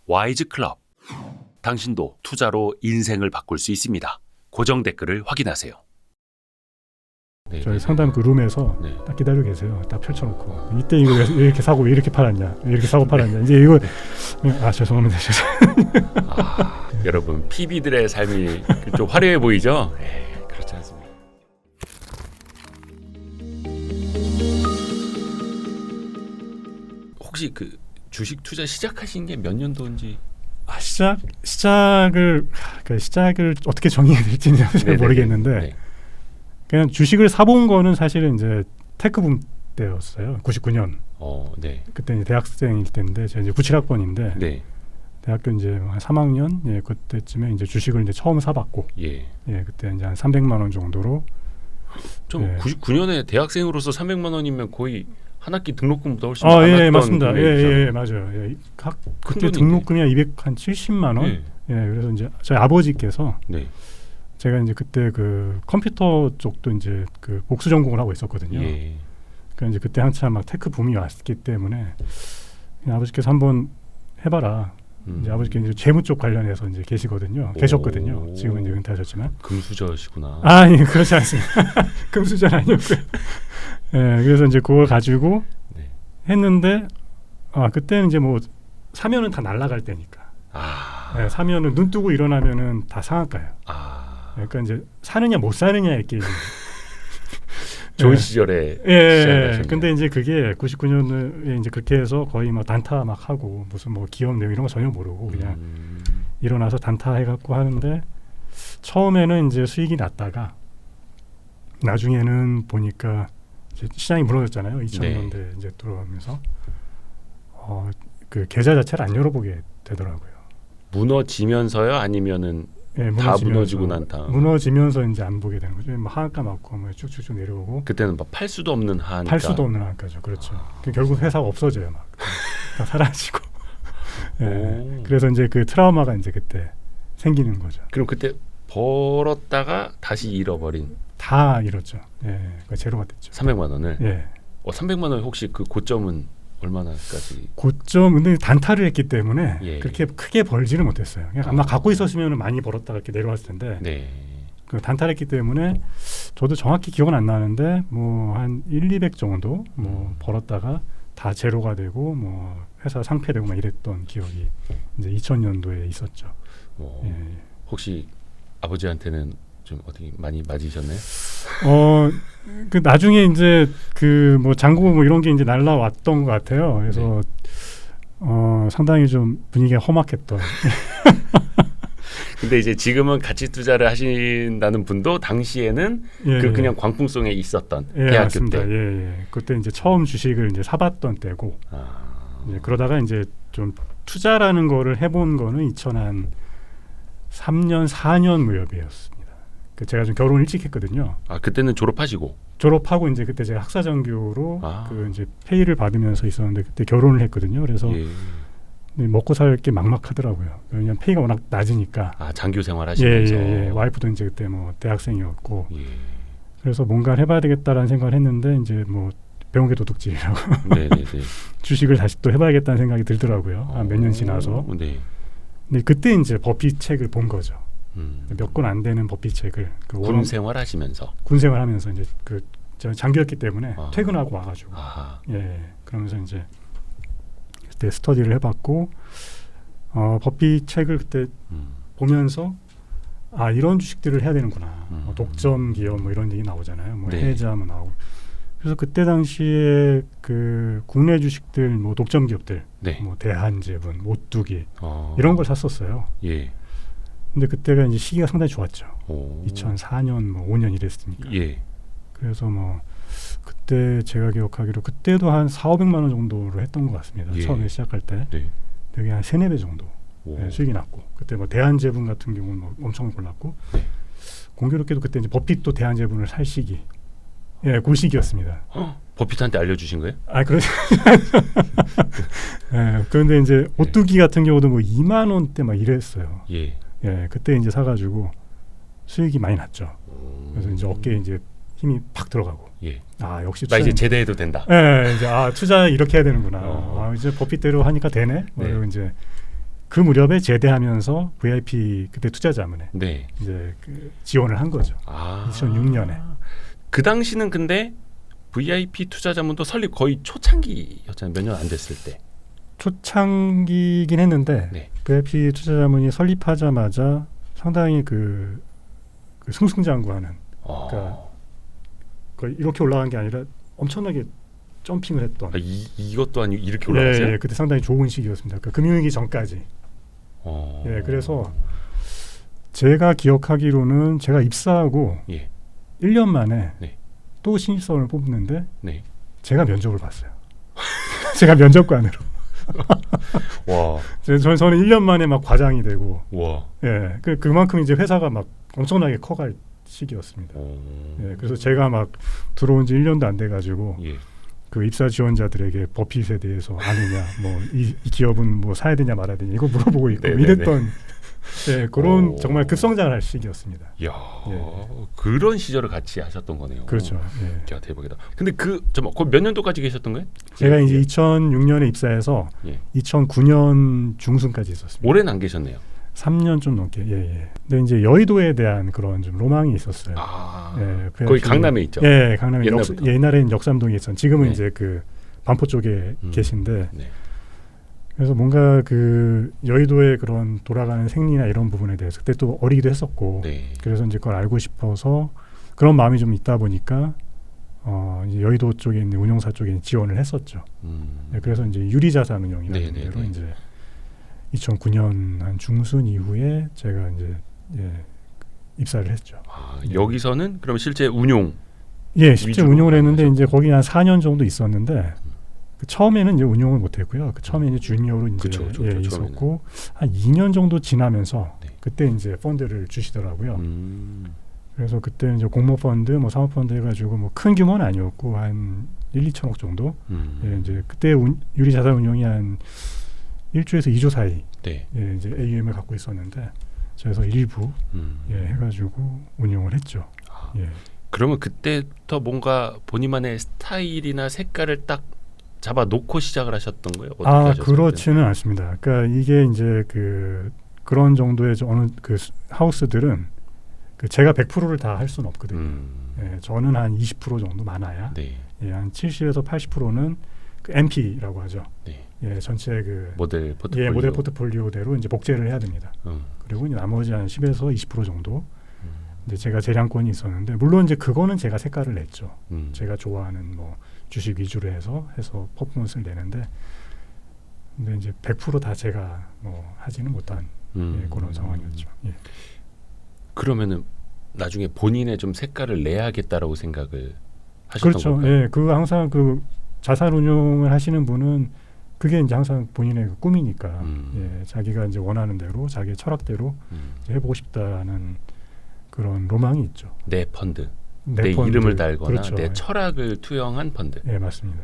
와이즈 클럽. 당신도 투자로 인생을 바꿀 수 있습니다. 고정 댓글을 확인하세요. 네, 저희 상담 그 룸에서 네. 딱 기다리고 계세요. 딱 펼쳐놓고 이때 이거 왜 이렇게 사고 왜 이렇게 팔았냐, 왜 이렇게 사고 팔았냐. 이제 이거 아 죄송합니다. 여러분 PB들의 삶이 좀 화려해 보이죠? 그렇지 않습니다. 혹시 그 주식 투자 시작하신 게 몇 년도인지? 시작을 어떻게 정의해야 될지는 잘 네네네. 모르겠는데 네. 그냥 주식을 사본 거는 사실은 이제 테크붐 때였어요. 99년. 네. 그때 이제 대학생일 때인데 제가 이제 97학번인데 네. 대학교 이제 한 3학년 그때쯤에 이제 주식을 이제 처음 사봤고 예. 그때 이제 한 300만 원 정도로 좀 99년에 대학생으로서 300만 원이면 거의 한 학기 등록금보다 훨씬 많았던 맞습니다. 금액이잖아요. 맞아요. 그때 돈인데. 등록금이 한 270만 원. 그래서 이제 저희 아버지께서 네. 제가 이제 그때 그 컴퓨터 쪽도 이제 그 복수 전공을 하고 있었거든요. 예. 그러니까 이제 그때 한참 막 테크 붐이 왔기 때문에 그냥 아버지께서 한번 해봐라. 이제 아버지께서 이제 재무 쪽 관련해서 이제 계셨거든요. 지금은 이제 은퇴하셨지만. 금수저시구나. 아니 그렇지 않습니다. 금수저 아니었고요. 그래서 이제 그걸 가지고 네. 했는데 그때는 이제 뭐 사면은 다 날아갈 때니까. 사면은 눈 뜨고 일어나면은 다 상한가요. 그러니까 이제 사느냐 못 사느냐의 게임. 좋은 시절에 시작하셨네요. 근데 이제 그게 99년에 이제 그렇게 해서 거의 막 단타 막 하고 무슨 뭐 기업 내용 이런 거 전혀 모르고 그냥 일어나서 단타 해갖고 하는데 처음에는 이제 수익이 났다가 나중에는 보니까 이제 시장이 무너졌잖아요. 2000년대 이제 들어오면서 그 계좌 자체를 안 열어보게 되더라고요. 무너지면서요? 아니면은 다 무너지고 난 다음? 무너지면서 이제 안 보게 되는 거죠. 뭐 하한가 맞고 뭐 쭉쭉쭉 내려오고. 그때는 막 팔 수도 없는 하한가. 팔 수도 없는 하한가죠. 그렇죠. 결국 회사가 없어져요. 막 다 사라지고. 그래서 이제 그 트라우마가 이제 그때 생기는 거죠. 그럼 그때 벌었다가 다시 잃어버린? 다 잃었죠. 그러니까 제로가 됐죠. 300만 원을? 300만 원 혹시 그 고점은 얼마나까지? 고점 근데 단타를 했기 때문에 그렇게 크게 벌지를 못했어요. 그냥 아마 갖고 있었으면 많이 벌었다가 이렇게 내려왔을 텐데 그 단타를 했기 때문에 저도 정확히 기억은 안 나는데 뭐 한 1,200 정도 뭐 벌었다가 다 제로가 되고 뭐 회사 상폐되고 막 이랬던 기억이 이제 2000년도에 있었죠. 혹시 아버지한테는 좀 어떻게 많이 맞으셨나요? 그 나중에 이제 그 뭐 장고 뭐 이런 게 이제 날라왔던 것 같아요. 그래서 상당히 좀 분위기가 험악했던. 근데 이제 지금은 가치 투자를 하신다는 분도 당시에는 그냥 광풍송에 있었던 대학교 맞습니다. 때. 그때 이제 처음 주식을 이제 사봤던 때고. 그러다가 이제 좀 투자라는 거를 해본 거는 2003년 4년 무렵이었습니다. 제가 좀 결혼 일찍 했거든요. 그때는 졸업하고 이제 그때 제가 학사장교로 그 이제 페이를 받으면서 있었는데 그때 결혼을 했거든요. 그래서 먹고 살 게 막막하더라고요. 왜냐면 페이가 워낙 낮으니까. 장교 생활 하시면서. 와이프도 이제 그때 뭐 대학생이었고. 그래서 뭔가를 해봐야 되겠다라는 생각을 했는데 이제 뭐 배운 게 도둑질이라고. 주식을 다시 또 해봐야겠다는 생각이 들더라고요. 한 몇 년 지나서. 근데 그때 이제 버핏 책을 본 거죠. 몇 권 안 되는 버핏 책을. 군 생활하시면서. 군 생활하면서 이제 제가 장교였기 때문에 퇴근하고 와가지고. 그러면서 이제 그때 스터디를 해봤고 버핏 책을 그때 보면서 이런 주식들을 해야 되는구나. 독점 기업 뭐 이런 얘기 나오잖아요. 뭐 해자 뭐 나오고. 그래서 그때 당시에 그 국내 주식들 뭐 독점 기업들, 뭐 대한제분, 오뚜기 이런 걸 샀었어요. 근데 그때가 이제 시기가 상당히 좋았죠. 2004년 뭐 5년 이랬으니까. 그래서 뭐 그때 제가 기억하기로 그때도 한 4,500만 원 정도로 했던 것 같습니다. 처음에 시작할 때. 되게 한 3-4배 정도 수익이 났고. 그때 뭐 대한제분 같은 경우는 뭐 엄청 올랐고. 공교롭게도 그때 이제 버핏도 대한제분을 살 시기. 그 시기였습니다. 버핏한테 알려주신 거예요? 그렇죠. 그런데 이제 오뚜기 같은 경우도 뭐 2만 원대 막 이랬어요. 그때 이제 사가지고 수익이 많이 났죠. 그래서 이제 어깨에 이제 힘이 팍 들어가고. 역시 나 이제 제대해도 된다. 이제 투자 이렇게 해야 되는구나. 이제 버핏대로 하니까 되네. 그리고 이제 그 무렵에 제대하면서 VIP 그때 투자자문에 네. 이제 그 지원을 한 거죠. 2006년에. 그 당시는 근데 VIP 투자자문도 설립 거의 초창기였잖아요. 몇 년 안 됐을 때. 초창기긴 했는데 네. VIP 투자자문이 설립하자마자 상당히 그 승승장구하는. 그러니까 거의 이렇게 올라간 게 아니라 엄청나게 점핑을 했던. 이것도 아니고 이렇게 올라갔어요? 예, 그때 상당히 좋은 시기였습니다. 그 금융위기 전까지. 예, 그래서 제가 기억하기로는 제가 입사하고 1년 만에 또 신입사원을 뽑는데 제가 면접을 봤어요. 제가 면접관으로. 와. 저는 1년 만에 막 과장이 되고. 와. 예, 그만큼 이제 회사가 막 엄청나게 커갈 시기였습니다. 예, 그래서 제가 막 들어온 지 1년도 안 돼가지고 그 입사 지원자들에게 버핏에 대해서 아느냐, 뭐 이 기업은 뭐 사야 되냐 말아야 되냐 이거 물어보고 있고 이랬던 예, 그런 정말 급성장할 시기였습니다. 야, 그런 시절을 같이 하셨던 거네요. 그렇죠. 야, 대박이다. 근데 그 몇 년도까지 계셨던 거예요? 제가 이제 2006년에 입사해서 2009년 중순까지 있었습니다. 오래는 안 계셨네요. 3년 좀 넘게. 예. 근데 이제 여의도에 대한 그런 좀 로망이 있었어요. 예, 거기 강남에 있죠. 예, 강남에 옛날에는 역삼동에 있었는데 지금은 이제 그 반포 쪽에 계신데. 그래서 뭔가 그 여의도의 그런 돌아가는 생리나 이런 부분에 대해서 그때 또 어리기도 했었고 그래서 이제 그걸 알고 싶어서 그런 마음이 좀 있다 보니까 이제 여의도 쪽에 있는 운용사 쪽에 지원을 했었죠. 네, 그래서 이제 유리자산 운용이라는 데로 이제 2009년 한 중순 이후에 제가 이제 입사를 했죠. 여기서는 그럼 실제 운용? 예, 실제 운용을 했는데 이제 거기 한 4년 정도 있었는데. 처음에는 이제 운용을 못했고요. 처음에 이제 주니어로 이제 있었고 한 2년 정도 지나면서 그때 이제 펀드를 주시더라고요. 그래서 그때 이제 공모 펀드, 뭐 사모 펀드 해가지고 뭐 큰 규모는 아니었고 한 1-2천억 정도. 예, 이제 그때 유리 자산 운용이 한 1조에서 2조 사이 예, 이제 AUM을 갖고 있었는데 그래서 일부 해가지고 운용을 했죠. 예. 그러면 그때부터 뭔가 본인만의 스타일이나 색깔을 딱 잡아 놓고 시작을 하셨던 거예요? 어떻게 하셨어요? 그렇지는 않습니다. 그러니까 이게 이제 그런 정도의 어느 그 하우스들은 제가 100%를 다 할 수는 없거든요. 예, 저는 한 20% 정도 많아야. 예, 한 70에서 80%는 그 MP라고 하죠. 예, 전체 그 모델 포트폴리오. 예, 모델 포트폴리오대로 이제 복제를 해야 됩니다. 그리고 이제 나머지 한 10에서 20% 정도. 이제 제가 재량권이 있었는데 물론 이제 그거는 제가 색깔을 냈죠. 제가 좋아하는 뭐 주식 위주로 해서 퍼포먼스를 내는데 근데 이제 100% 다 제가 뭐 하지는 못한 그런 상황이었죠. 예. 그러면은 나중에 본인의 좀 색깔을 내야겠다라고 생각을 하셨던 그렇죠. 건가요? 예, 그 항상 그 자산 운용을 하시는 분은 그게 이제 항상 본인의 그 꿈이니까 예, 자기가 이제 원하는 대로 자기의 철학대로 해보고 싶다는 그런 로망이 있죠. 내 펀드. 내 이름을 달거나 그렇죠. 내 철학을 투영한 펀드. 네, 맞습니다.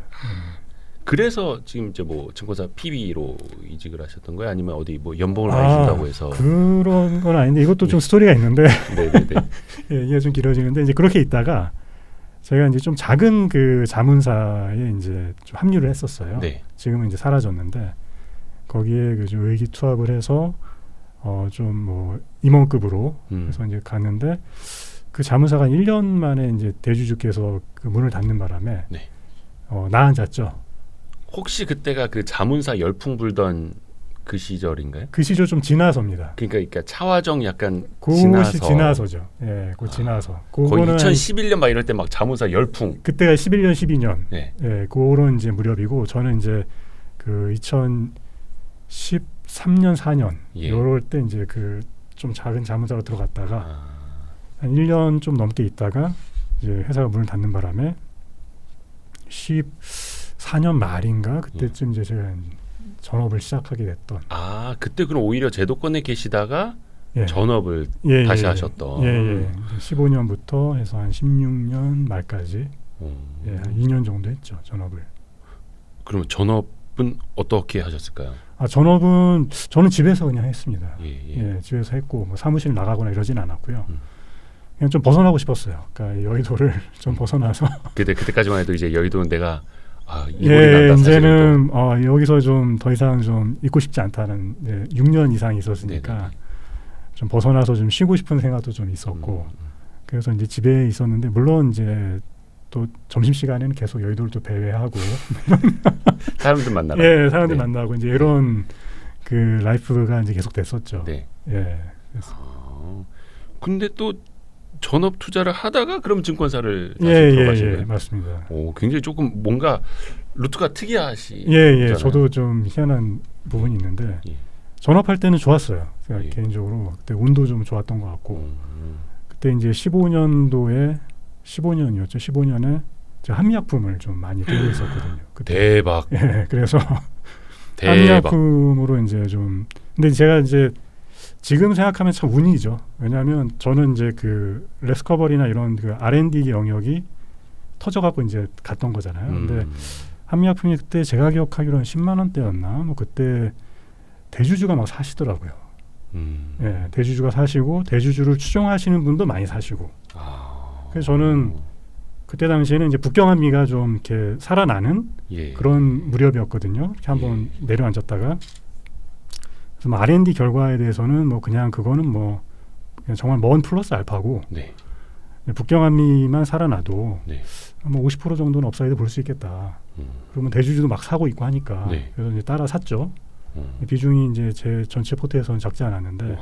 그래서 지금 이제 뭐 증권사 PB로 이직을 하셨던 거예요? 아니면 어디 뭐 연봉을 많이 준다고 해서? 그런 건 아닌데 이것도 좀 스토리가 있는데. 예, 이게 좀 길어지는데 이제 그렇게 있다가 제가 이제 좀 작은 그 자문사에 이제 좀 합류를 했었어요. 지금은 이제 사라졌는데 거기에 그 좀 의기투합을 해서 좀 뭐 임원급으로 해서 이제 갔는데. 그 자문사가 1년 만에 이제 대주주께서 그 문을 닫는 바람에 나앉았죠. 혹시 그때가 그 자문사 열풍 불던 그 시절인가요? 그 시절 좀 지나서입니다. 그러니까 차화정 약간 지나서죠. 예, 지나서. 거의 2011년 막 이럴 때 막 자문사 열풍. 그때가 11년, 12년. 예, 그런 이제 무렵이고 저는 이제 그 2013년, 4년 이럴 때 이제 그 좀 작은 자문사로 들어갔다가. 한 1년 좀 넘게 있다가 이제 회사가 문을 닫는 바람에 14년 말인가 그때쯤 이제 제가 전업을 시작하게 됐던. 그때 그럼 오히려 제도권에 계시다가 전업을 다시 하셨던. 15년부터 해서 한 16년 말까지 한 2년 정도 했죠, 전업을. 그러면 전업은 어떻게 하셨을까요? 전업은 저는 집에서 그냥 했습니다. 집에서 했고 뭐 사무실 나가거나 이러진 않았고요. 그냥 좀 벗어나고 싶었어요. 그러니까 여의도를 좀 벗어나서. 그때까지만 해도 이제 여의도는 내가 예, 이제는 여기서 좀 더 이상 좀 있고 싶지 않다는 6년 이상 있었으니까 네네. 좀 벗어나서 좀 쉬고 싶은 생각도 좀 있었고 그래서 이제 집에 있었는데 물론 이제 또 점심 시간에는 계속 여의도를 또 배회하고 사람들 만나고 예, 사람들 만나고 이제 이런 그 라이프가 이제 계속 됐었죠. 네. 예. 근데 또 전업 투자를 하다가 그럼 증권사를 다시 들어가신 거예요? 예, 맞습니다. 오, 굉장히 조금 뭔가 루트가 특이하시. 예. 저도 좀 희한한 부분이 있는데 예. 전업할 때는 좋았어요. 제가 예. 개인적으로 그때 운도 좀 좋았던 것 같고 그때 이제 15년이었죠. 15년에 제가 한미약품을 좀 많이 들고 있었거든요. 그때. 대박. 예, 그래서 대박. 한미약품으로 이제 좀 근데 제가 이제 지금 생각하면 참 운이죠. 왜냐하면 저는 이제 그 레스커버리나 이런 그 R&D 영역이 터져갖고 이제 갔던 거잖아요. 근데 한미약품이 그때 제가 기억하기로는 10만 원대였나 뭐 그때 대주주가 막 사시더라고요. 예, 대주주가 사시고 대주주를 추종하시는 분도 많이 사시고. 그래서 저는 그때 당시에는 이제 북경한미가 좀 이렇게 살아나는 예. 그런 무렵이었거든요. 이렇게 한번 내려앉았다가 그래서 뭐 R&D 결과에 대해서는 뭐 그냥 그거는 뭐 그냥 정말 먼 플러스 알파고 네. 북경한미만 살아나도 네. 뭐 50% 정도는 업사이드 볼 수 있겠다. 그러면 대주주도 막 사고 있고 하니까 네. 그래서 이제 따라 샀죠. 비중이 이제 제 전체 포트에서는 적지 않았는데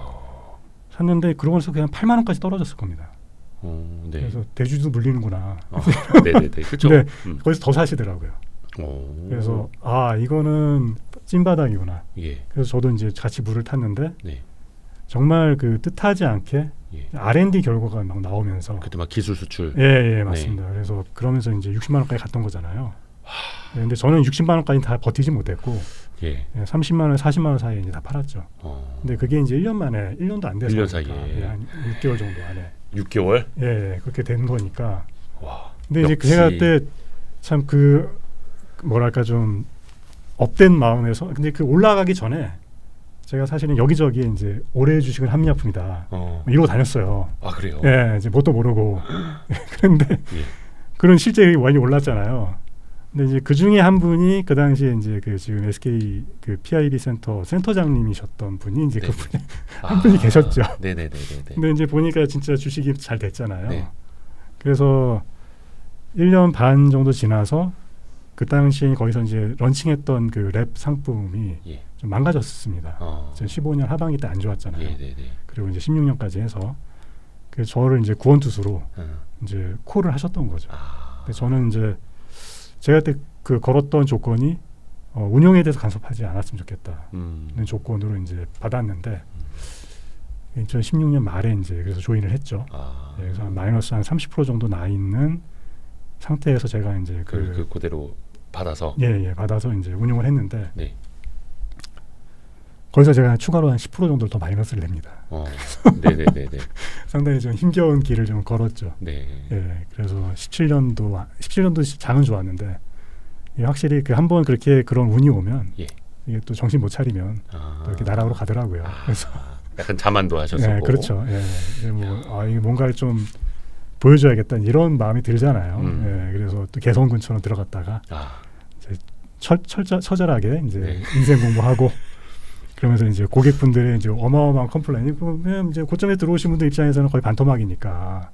샀는데 그러고 나서 그냥 8만 원까지 떨어졌을 겁니다. 네. 그래서 대주주도 물리는구나. 네네네. 그렇죠. 근데 거기서 더 사시더라고요. 오. 그래서 이거는 찐바닥이구나. 예. 그래서 저도 이제 같이 물을 탔는데 네. 정말 그 뜻하지 않게 예. R&D 결과가 막 나오면서 그때 막 기술 수출. 예, 맞습니다. 그래서 그러면서 이제 60만 원까지 갔던 거잖아요. 근데 저는 60만 원까지 다 버티지 못했고 예. 30만 원, 40만 원 사이에 이제 다 팔았죠. 근데 그게 이제 1년 만에 1년도 안 돼서 1년 사이에 한 6개월 정도 안에 6개월? 예, 그렇게 된 거니까. 와. 근데 이제 제가 그때 참 그 뭐랄까 좀 업된 마음에서 근데 그 올라가기 전에 제가 사실은 여기저기 이제 올해 주식은 한미약품이다 이러고 다녔어요. 아 그래요? 예, 이제 뭣도 모르고 그런데 그런 실제 많이 올랐잖아요. 근데 이제 그 중에 한 분이 그 당시에 이제 그 지금 SK 그 PIB 센터장님이셨던 분이 이제 그 분이 한 분이 계셨죠. 네네네. 근데 이제 보니까 진짜 주식이 잘 됐잖아요. 네. 그래서 1년 반 정도 지나서 그 당시에 거기서 이제 런칭했던 그 랩 상품이 좀 망가졌습니다. 15년 하반기 때 안 좋았잖아요. 그리고 이제 16년까지 해서 그 저를 이제 구원투수로 이제 콜을 하셨던 거죠. 근데 저는 이제 제가 그때 그 걸었던 조건이 운용에 대해서 간섭하지 않았으면 좋겠다는 조건으로 이제 받았는데 2016년 말에 이제 그래서 조인을 했죠. 그래서 한 마이너스 한 30% 정도 나 있는 상태에서 제가 이제 그대로 받아서 받아서 이제 운용을 했는데 거기서 제가 추가로 한 10% 정도를 더 마이너스를 냅니다. 네네네. 상당히 좀 힘겨운 길을 좀 걸었죠. 네. 예, 그래서 17년도 장은 좋았는데 확실히 그 한번 그렇게 그런 운이 오면 이게 또 정신 못 차리면 또 이렇게 나락으로 가더라고요. 그래서 약간 자만도 하셨었고. 네, 그렇죠. 예, 뭐 이게 뭔가를 좀 보여줘야겠다 이런 마음이 들잖아요. 예, 그래서 또 개성군처럼 들어갔다가 이제 처절하게 이제 인생 공부하고. 그러면서 이제 고객분들의 이제 어마어마한 컴플레인이 이제 고점에 들어오신 분들 입장에서는 거의 반토막이니까.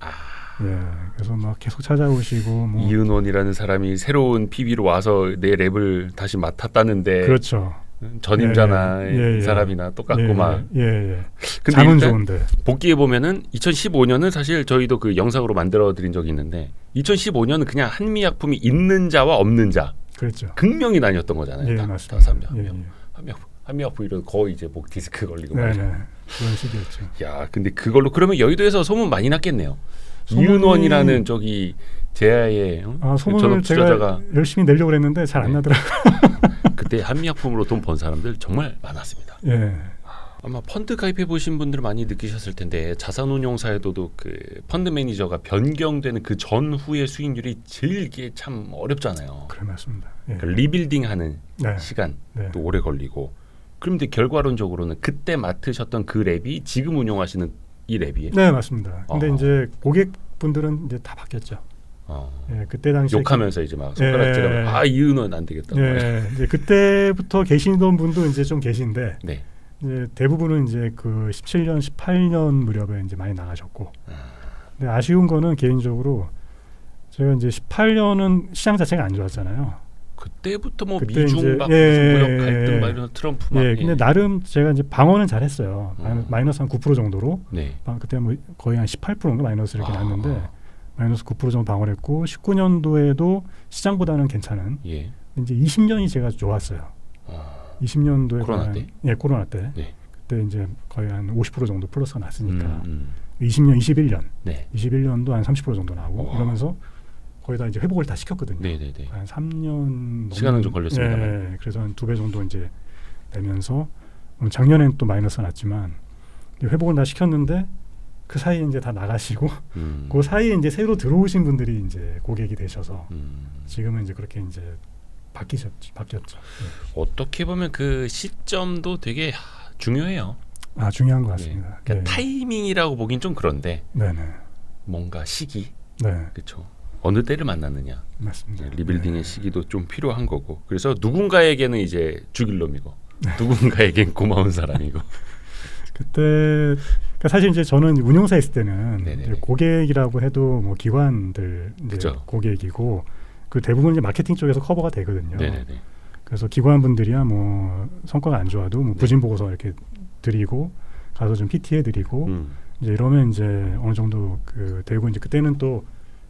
예, 그래서 막 계속 찾아오시고 뭐 이은원이라는 사람이 새로운 PB로 와서 내 랩을 다시 맡았다는데. 그렇죠. 전임자나 이 사람이나 똑같고 막. 근데 장은 좋은데. 복귀해 보면은 2015년은 사실 저희도 그 영상으로 만들어드린 적이 있는데 2015년은 그냥 한미약품이 있는 자와 없는 자. 그렇죠. 극명히 나뉘었던 거잖아요. 예, 맞습니다. 한미약품 이런 거의 이제 목 디스크 걸리고 그런 식이었죠. 야, 근데 그걸로 그러면 여의도에서 소문 많이 났겠네요. 이은원이라는 저기 제야의 소문을 제가 열심히 내려고 했는데 잘 안 나더라고요. 그때 한미약품으로 돈 번 사람들 정말 많았습니다. 예. 아마 펀드 가입해 보신 분들 많이 느끼셨을 텐데 자산운용사에도 그 펀드 매니저가 변경되는 그 전후의 수익률이 제일 이게 참 어렵잖아요. 그래 맞습니다. 그러니까 리빌딩하는 시간도 오래 걸리고. 그런데 결과론적으로는 그때 맡으셨던 그 랩이 지금 운용하시는 이 랩이에요? 네, 맞습니다. 근데 이제 고객분들은 이제 다 바뀌었죠. 예, 그때 당시에 욕하면서 이제 막 손가락질하면 아 이은은 안 되겠다. 예, 이제 그때부터 계시던 분도 이제 좀 계신데 네. 이제 대부분은 이제 그 17년, 18년 무렵에 이제 많이 나가셨고. 근데 아쉬운 거는 개인적으로 제가 이제 18년은 시장 자체가 안 좋았잖아요. 그때부터 뭐 그때 미중 이제, 막 무슨 무역 갈등 막 이런 트럼프 막. 예, 근데 나름 제가 이제 방어는 잘했어요. 마이너스 한 9% 정도로. 네. 그때 뭐 거의 한 18%인가 마이너스 이렇게 났는데 마이너스 9% 정도 방어를 했고 19년도에도 시장보다는 괜찮은. 예. 이제 20년이 제가 좋았어요. 20년도에 코로나 때? 예, 코로나 때. 네. 그때 이제 거의 한 50% 정도 플러스가 났으니까. 20년, 21년. 네. 21년도 한 30% 정도 나오고 이러면서 거의 다 이제 회복을 다 시켰거든요. 네네네. 한 3년 시간은 좀 걸렸습니다. 예, 그래서 한 2배 정도 이제 내면서 작년엔 또 마이너스가 났지만 회복을 다 시켰는데 그 사이에 이제 다 나가시고 그 사이에 이제 새로 들어오신 분들이 이제 고객이 되셔서 지금은 이제 그렇게 이제 바뀌었죠. 예. 어떻게 보면 그 시점도 되게 중요해요. 아, 중요한 것 같습니다. 네. 그러니까 타이밍이라고 보긴 좀 그런데 네네. 뭔가 시기, 네, 그렇죠. 어느 때를 만났느냐. 맞습니다. 리빌딩의 시기도 좀 필요한 거고. 그래서 누군가에게는 이제 죽일 놈이고, 누군가에겐 고마운 사람이고. 그때 그러니까 사실 이제 저는 운용사 있을 때는 이제 고객이라고 해도 뭐 기관들 이제 그쵸. 고객이고 그 대부분 이제 마케팅 쪽에서 커버가 되거든요. 네네네. 그래서 기관분들이야 뭐 성과가 안 좋아도 뭐 부진 보고서 이렇게 드리고 가서 좀 PT 해드리고 이제 이러면 이제 어느 정도 그 되고 이제 그때는 또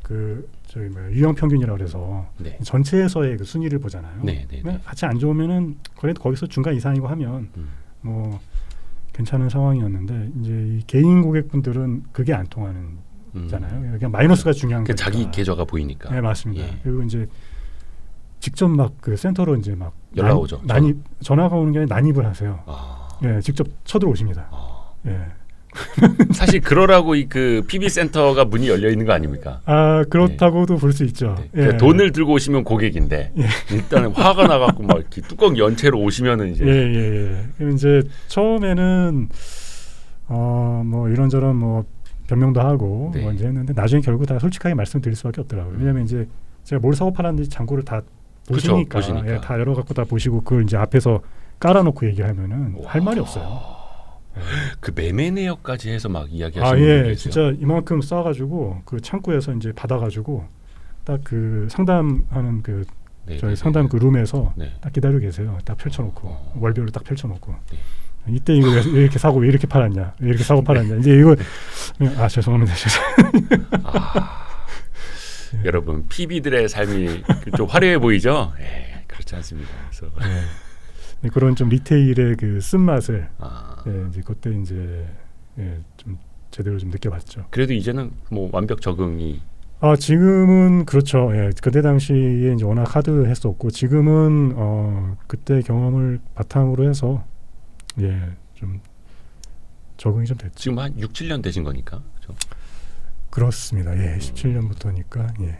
그 저희 뭐 유형 평균이라고 그래서 네. 전체에서의 그 순위를 보잖아요. 네네네. 같이 안 좋으면은 그래도 거기서 중간 이상이고 하면 뭐 괜찮은 상황이었는데 이제 이 개인 고객분들은 그게 안 통하는 잖아요. 그냥 마이너스가 중요한 거니까. 자기 계좌가 보이니까. 네, 맞습니다. 예. 그리고 이제 직접 막 그 센터로 이제 막 연락 오죠. 난입 전화가 오는 게 아니라 난입을 하세요. 예, 직접 쳐들어오십니다. 예. 사실 그러라고 그 PB 센터가 문이 열려 있는 거 아닙니까? 아, 그렇다고도 볼 수 있죠. 네. 예. 그러니까 돈을 들고 오시면 고객인데 예. 일단은 화가 나갖고 막 이렇게 뚜껑 연체로 오시면은 이제 예. 그럼 이제 처음에는 뭐 이런저런 뭐 변명도 하고 네. 뭐 이제 했는데 나중에 결국 다 솔직하게 말씀드릴 수밖에 없더라고요. 왜냐하면 이제 제가 뭘 사고 팔았는지 잔고를 다 보시니까, 예, 다 열어 갖고 다 보시고 그걸 이제 앞에서 깔아놓고 얘기하면은 할 말이 없어요. 그 매매 내역까지 해서 막 이야기하시는 예, 분이 계세요. 진짜 이만큼 쌓아가지고 그 창구에서 이제 받아가지고 딱 그 상담하는 그 저희 상담 그 룸에서 딱 기다리고 계세요. 딱 펼쳐놓고 월별로 딱 펼쳐놓고 이때 이거 왜 이렇게 사고 왜 이렇게 팔았냐, 왜 이렇게 사고 팔았냐. 이제 이거 죄송합니다. 여러분 PB들의 삶이 좀 화려해 보이죠? 그렇지 않습니다. 그래서 그런 좀 리테일의 그 쓴맛을 이제 그때 이제 좀 제대로 좀 느껴봤죠. 그래도 이제는 뭐 완벽 적응이. 지금은 그렇죠. 예, 그때 당시에 이제 워낙 하드했었고 지금은 그때 경험을 바탕으로 해서 좀 적응이 좀 됐죠. 지금 한 6, 7년 되신 거니까. 그렇죠? 그렇습니다. 예, 17년부터니까 예.